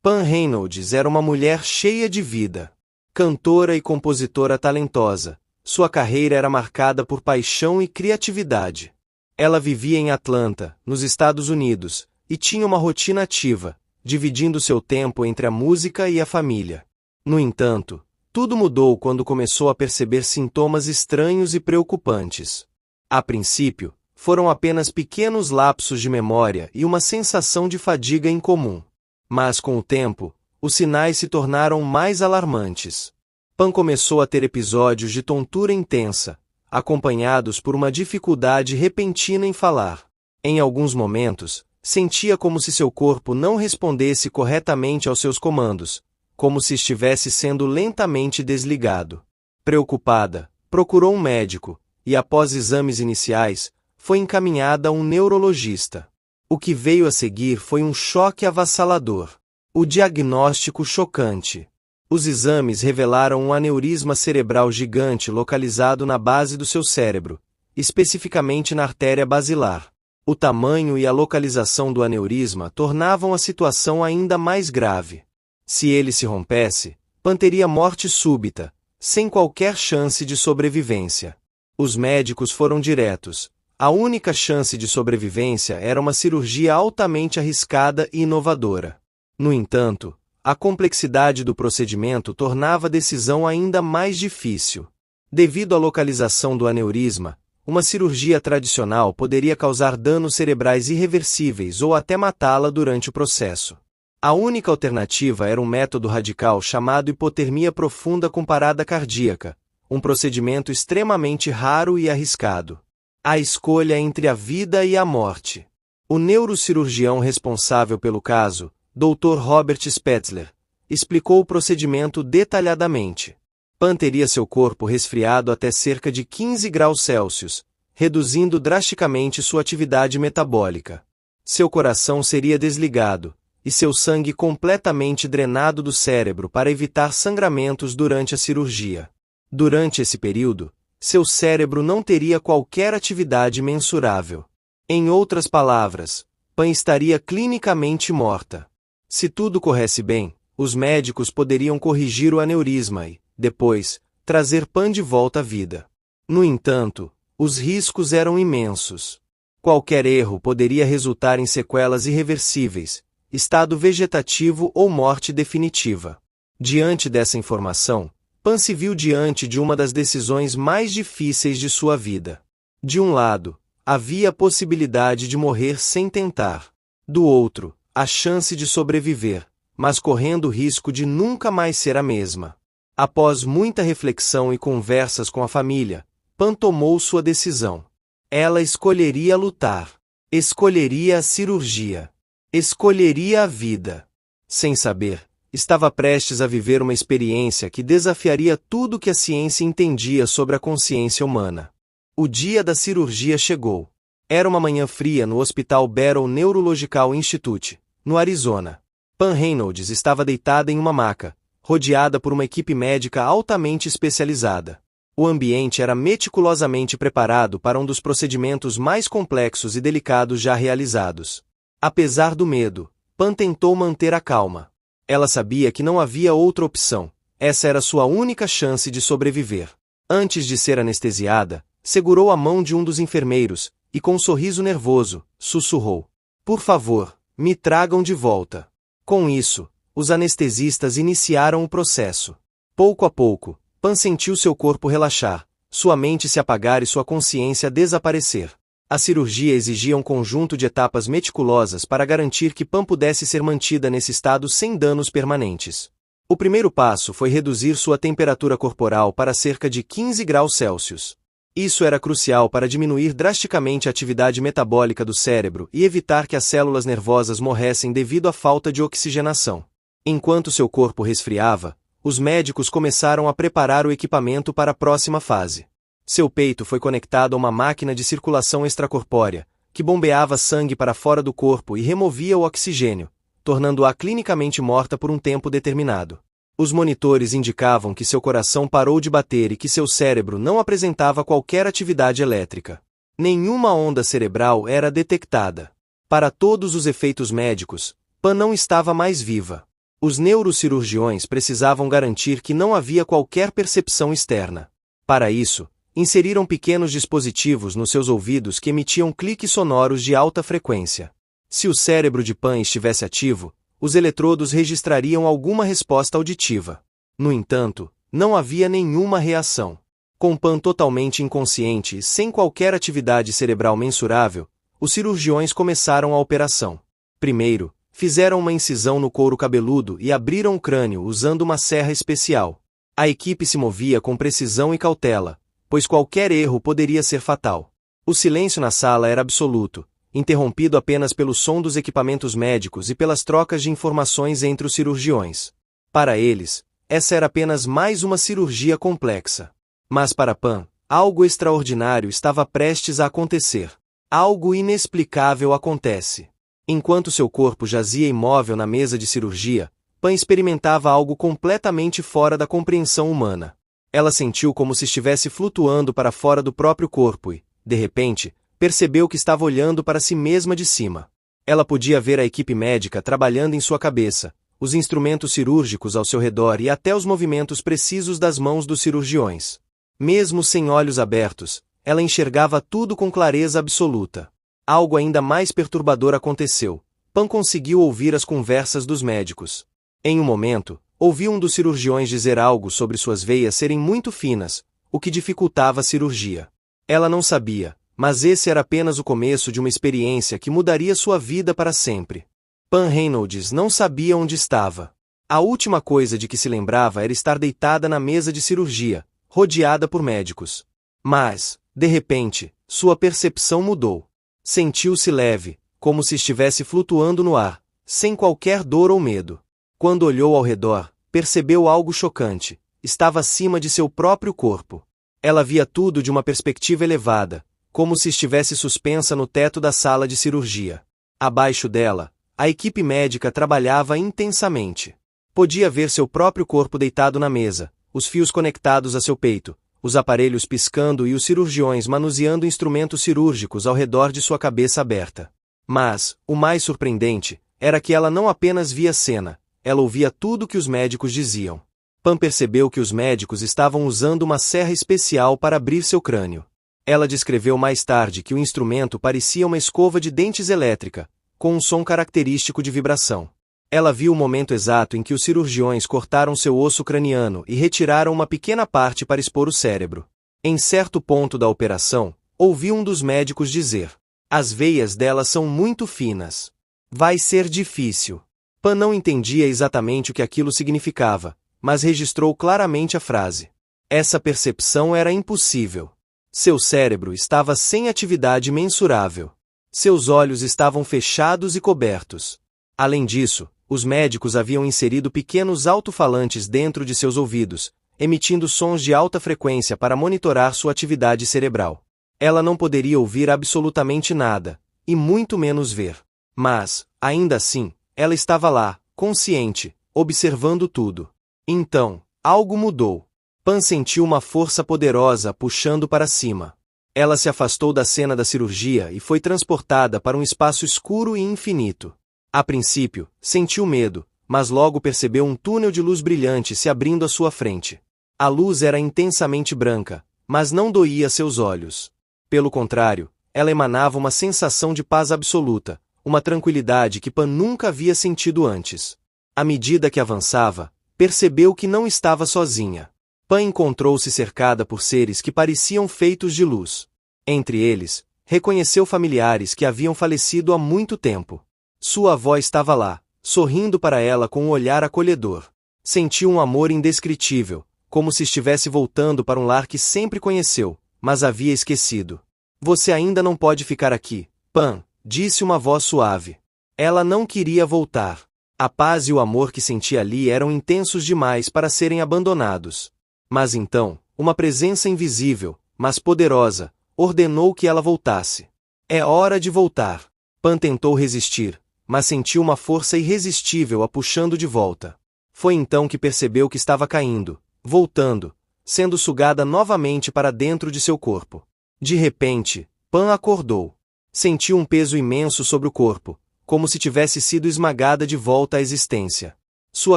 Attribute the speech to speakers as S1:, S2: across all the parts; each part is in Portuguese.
S1: Pan Reynolds era uma mulher cheia de vida. Cantora e compositora talentosa, sua carreira era marcada por paixão e criatividade. Ela vivia em Atlanta, nos Estados Unidos, e tinha uma rotina ativa, dividindo seu tempo entre a música e a família. No entanto, tudo mudou quando começou a perceber sintomas estranhos e preocupantes. A princípio, foram apenas pequenos lapsos de memória e uma sensação de fadiga incomum. Mas com o tempo, os sinais se tornaram mais alarmantes. Pan começou a ter episódios de tontura intensa, acompanhados por uma dificuldade repentina em falar. Em alguns momentos, sentia como se seu corpo não respondesse corretamente aos seus comandos, como se estivesse sendo lentamente desligado. Preocupada, procurou um médico, e após exames iniciais, foi encaminhada a um neurologista. O que veio a seguir foi um choque avassalador. O diagnóstico chocante. Os exames revelaram um aneurisma cerebral gigante localizado na base do seu cérebro, especificamente na artéria basilar. O tamanho e a localização do aneurisma tornavam a situação ainda mais grave. Se ele se rompesse, Pan teria morte súbita, sem qualquer chance de sobrevivência. Os médicos foram diretos. A única chance de sobrevivência era uma cirurgia altamente arriscada e inovadora. No entanto, a complexidade do procedimento tornava a decisão ainda mais difícil. Devido à localização do aneurisma, uma cirurgia tradicional poderia causar danos cerebrais irreversíveis ou até matá-la durante o processo. A única alternativa era um método radical chamado hipotermia profunda com parada cardíaca, um procedimento extremamente raro e arriscado. A escolha entre a vida e a morte. O neurocirurgião responsável pelo caso, Dr. Robert Spetzler, explicou o procedimento detalhadamente. Pan teria seu corpo resfriado até cerca de 15 graus Celsius, reduzindo drasticamente sua atividade metabólica. Seu coração seria desligado, e seu sangue completamente drenado do cérebro para evitar sangramentos durante a cirurgia. Durante esse período, seu cérebro não teria qualquer atividade mensurável. Em outras palavras, Pan estaria clinicamente morta. Se tudo corresse bem, os médicos poderiam corrigir o aneurisma e, depois, trazer Pan de volta à vida. No entanto, os riscos eram imensos. Qualquer erro poderia resultar em sequelas irreversíveis, estado vegetativo ou morte definitiva. Diante dessa informação, Pan se viu diante de uma das decisões mais difíceis de sua vida. De um lado, havia a possibilidade de morrer sem tentar. Do outro, a chance de sobreviver, mas correndo o risco de nunca mais ser a mesma. Após muita reflexão e conversas com a família, Pan tomou sua decisão. Ela escolheria lutar. Escolheria a cirurgia. Escolheria a vida. Sem saber, estava prestes a viver uma experiência que desafiaria tudo que a ciência entendia sobre a consciência humana. O dia da cirurgia chegou. Era uma manhã fria no Hospital Barrow Neurological Institute, no Arizona. Pan Reynolds estava deitada em uma maca, rodeada por uma equipe médica altamente especializada. O ambiente era meticulosamente preparado para um dos procedimentos mais complexos e delicados já realizados. Apesar do medo, Pan tentou manter a calma. Ela sabia que não havia outra opção. Essa era sua única chance de sobreviver. Antes de ser anestesiada, segurou a mão de um dos enfermeiros e, com um sorriso nervoso, sussurrou: "Por favor, me tragam de volta." Com isso, os anestesistas iniciaram o processo. Pouco a pouco, Pan sentiu seu corpo relaxar, sua mente se apagar e sua consciência desaparecer. A cirurgia exigia um conjunto de etapas meticulosas para garantir que Pan pudesse ser mantida nesse estado sem danos permanentes. O primeiro passo foi reduzir sua temperatura corporal para cerca de 15 graus Celsius. Isso era crucial para diminuir drasticamente a atividade metabólica do cérebro e evitar que as células nervosas morressem devido à falta de oxigenação. Enquanto seu corpo resfriava, os médicos começaram a preparar o equipamento para a próxima fase. Seu peito foi conectado a uma máquina de circulação extracorpórea, que bombeava sangue para fora do corpo e removia o oxigênio, tornando-a clinicamente morta por um tempo determinado. Os monitores indicavam que seu coração parou de bater e que seu cérebro não apresentava qualquer atividade elétrica. Nenhuma onda cerebral era detectada. Para todos os efeitos médicos, Pan não estava mais viva. Os neurocirurgiões precisavam garantir que não havia qualquer percepção externa. Para isso, inseriram pequenos dispositivos nos seus ouvidos que emitiam cliques sonoros de alta frequência. Se o cérebro de Pan estivesse ativo, os eletrodos registrariam alguma resposta auditiva. No entanto, não havia nenhuma reação. Com Pan totalmente inconsciente e sem qualquer atividade cerebral mensurável, os cirurgiões começaram a operação. Primeiro, fizeram uma incisão no couro cabeludo e abriram o crânio usando uma serra especial. A equipe se movia com precisão e cautela, pois qualquer erro poderia ser fatal. O silêncio na sala era absoluto, interrompido apenas pelo som dos equipamentos médicos e pelas trocas de informações entre os cirurgiões. Para eles, essa era apenas mais uma cirurgia complexa. Mas para Pan, algo extraordinário estava prestes a acontecer. Algo inexplicável acontece. Enquanto seu corpo jazia imóvel na mesa de cirurgia, Pan experimentava algo completamente fora da compreensão humana. Ela sentiu como se estivesse flutuando para fora do próprio corpo e, de repente, percebeu que estava olhando para si mesma de cima. Ela podia ver a equipe médica trabalhando em sua cabeça, os instrumentos cirúrgicos ao seu redor e até os movimentos precisos das mãos dos cirurgiões. Mesmo sem olhos abertos, ela enxergava tudo com clareza absoluta. Algo ainda mais perturbador aconteceu. Pan conseguiu ouvir as conversas dos médicos. Em um momento, ouviu um dos cirurgiões dizer algo sobre suas veias serem muito finas, o que dificultava a cirurgia. Ela não sabia, mas esse era apenas o começo de uma experiência que mudaria sua vida para sempre. Pan Reynolds não sabia onde estava. A última coisa de que se lembrava era estar deitada na mesa de cirurgia, rodeada por médicos. Mas, de repente, sua percepção mudou. Sentiu-se leve, como se estivesse flutuando no ar, sem qualquer dor ou medo. Quando olhou ao redor, percebeu algo chocante. Estava acima de seu próprio corpo. Ela via tudo de uma perspectiva elevada, como se estivesse suspensa no teto da sala de cirurgia. Abaixo dela, a equipe médica trabalhava intensamente. Podia ver seu próprio corpo deitado na mesa, os fios conectados a seu peito, os aparelhos piscando e os cirurgiões manuseando instrumentos cirúrgicos ao redor de sua cabeça aberta. Mas, o mais surpreendente, era que ela não apenas via a cena, ela ouvia tudo o que os médicos diziam. Pan percebeu que os médicos estavam usando uma serra especial para abrir seu crânio. Ela descreveu mais tarde que o instrumento parecia uma escova de dentes elétrica, com um som característico de vibração. Ela viu o momento exato em que os cirurgiões cortaram seu osso craniano e retiraram uma pequena parte para expor o cérebro. Em certo ponto da operação, ouviu um dos médicos dizer: "As veias dela são muito finas. Vai ser difícil." Pan não entendia exatamente o que aquilo significava, mas registrou claramente a frase. Essa percepção era impossível. Seu cérebro estava sem atividade mensurável. Seus olhos estavam fechados e cobertos. Além disso, os médicos haviam inserido pequenos alto-falantes dentro de seus ouvidos, emitindo sons de alta frequência para monitorar sua atividade cerebral. Ela não poderia ouvir absolutamente nada, e muito menos ver. Mas, ainda assim, ela estava lá, consciente, observando tudo. Então, algo mudou. Pan sentiu uma força poderosa puxando para cima. Ela se afastou da cena da cirurgia e foi transportada para um espaço escuro e infinito. A princípio, sentiu medo, mas logo percebeu um túnel de luz brilhante se abrindo à sua frente. A luz era intensamente branca, mas não doía seus olhos. Pelo contrário, ela emanava uma sensação de paz absoluta, uma tranquilidade que Pan nunca havia sentido antes. À medida que avançava, percebeu que não estava sozinha. Pan encontrou-se cercada por seres que pareciam feitos de luz. Entre eles, reconheceu familiares que haviam falecido há muito tempo. Sua avó estava lá, sorrindo para ela com um olhar acolhedor. Sentiu um amor indescritível, como se estivesse voltando para um lar que sempre conheceu, mas havia esquecido. "Você ainda não pode ficar aqui, Pan", disse uma voz suave. Ela não queria voltar. A paz e o amor que sentia ali eram intensos demais para serem abandonados. Mas então, uma presença invisível, mas poderosa, ordenou que ela voltasse. "É hora de voltar." Pan tentou resistir, mas sentiu uma força irresistível a puxando de volta. Foi então que percebeu que estava caindo, voltando, sendo sugada novamente para dentro de seu corpo. De repente, Pan acordou. Sentiu um peso imenso sobre o corpo, como se tivesse sido esmagada de volta à existência. Sua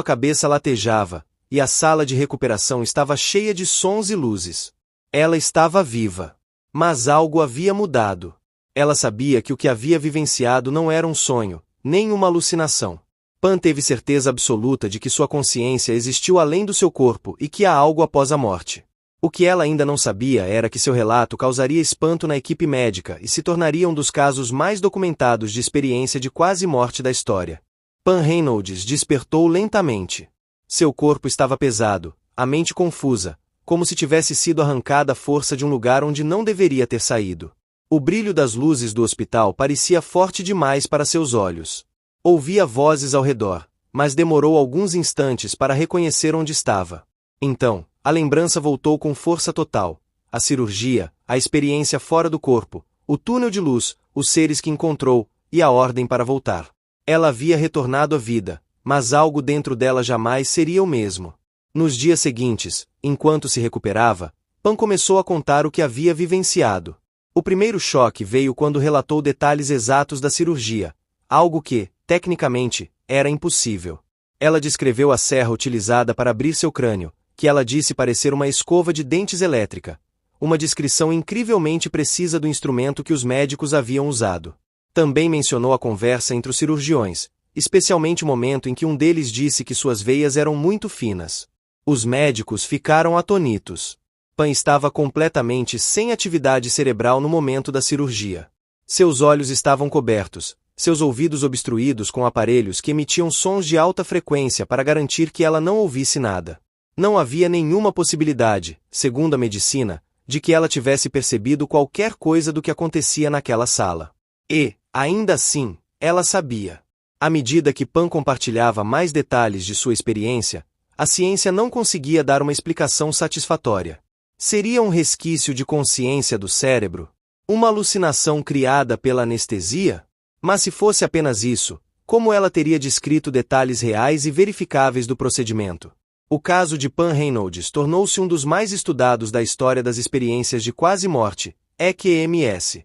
S1: cabeça latejava, e a sala de recuperação estava cheia de sons e luzes. Ela estava viva. Mas algo havia mudado. Ela sabia que o que havia vivenciado não era um sonho, nem uma alucinação. Pan teve certeza absoluta de que sua consciência existiu além do seu corpo e que há algo após a morte. O que ela ainda não sabia era que seu relato causaria espanto na equipe médica e se tornaria um dos casos mais documentados de experiência de quase morte da história. Pan Reynolds despertou lentamente. Seu corpo estava pesado, a mente confusa, como se tivesse sido arrancada à força de um lugar onde não deveria ter saído. O brilho das luzes do hospital parecia forte demais para seus olhos. Ouvia vozes ao redor, mas demorou alguns instantes para reconhecer onde estava. Então, a lembrança voltou com força total. A cirurgia, a experiência fora do corpo, o túnel de luz, os seres que encontrou, e a ordem para voltar. Ela havia retornado à vida, mas algo dentro dela jamais seria o mesmo. Nos dias seguintes, enquanto se recuperava, Pan começou a contar o que havia vivenciado. O primeiro choque veio quando relatou detalhes exatos da cirurgia, algo que, tecnicamente, era impossível. Ela descreveu a serra utilizada para abrir seu crânio, que ela disse parecer uma escova de dentes elétrica, uma descrição incrivelmente precisa do instrumento que os médicos haviam usado. Também mencionou a conversa entre os cirurgiões, especialmente o momento em que um deles disse que suas veias eram muito finas. Os médicos ficaram atônitos. Pan estava completamente sem atividade cerebral no momento da cirurgia. Seus olhos estavam cobertos, seus ouvidos obstruídos com aparelhos que emitiam sons de alta frequência para garantir que ela não ouvisse nada. Não havia nenhuma possibilidade, segundo a medicina, de que ela tivesse percebido qualquer coisa do que acontecia naquela sala. E, ainda assim, ela sabia. À medida que Pan compartilhava mais detalhes de sua experiência, a ciência não conseguia dar uma explicação satisfatória. Seria um resquício de consciência do cérebro? Uma alucinação criada pela anestesia? Mas se fosse apenas isso, como ela teria descrito detalhes reais e verificáveis do procedimento? O caso de Pan Reynolds tornou-se um dos mais estudados da história das experiências de quase morte, EQMS.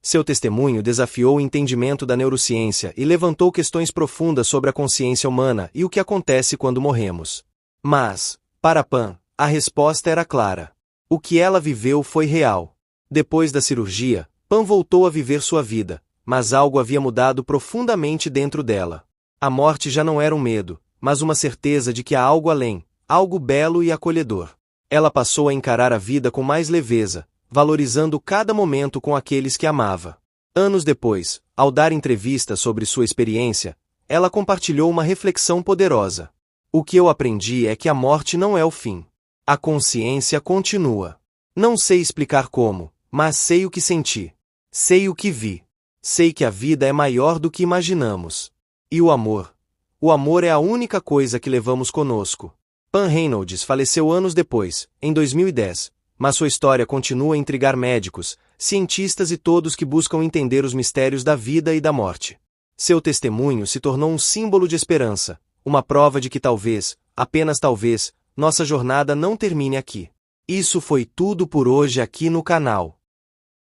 S1: Seu testemunho desafiou o entendimento da neurociência e levantou questões profundas sobre a consciência humana e o que acontece quando morremos. Mas, para Pan, a resposta era clara. O que ela viveu foi real. Depois da cirurgia, Pan voltou a viver sua vida, mas algo havia mudado profundamente dentro dela. A morte já não era um medo, mas uma certeza de que há algo além, algo belo e acolhedor. Ela passou a encarar a vida com mais leveza, valorizando cada momento com aqueles que amava. Anos depois, ao dar entrevista sobre sua experiência, ela compartilhou uma reflexão poderosa. O que eu aprendi é que a morte não é o fim. A consciência continua. Não sei explicar como, mas sei o que senti. Sei o que vi. Sei que a vida é maior do que imaginamos. E o amor? O amor é a única coisa que levamos conosco. Pan Reynolds faleceu anos depois, em 2010, mas sua história continua a intrigar médicos, cientistas e todos que buscam entender os mistérios da vida e da morte. Seu testemunho se tornou um símbolo de esperança, uma prova de que talvez, apenas talvez, nossa jornada não termine aqui. Isso foi tudo por hoje aqui no canal.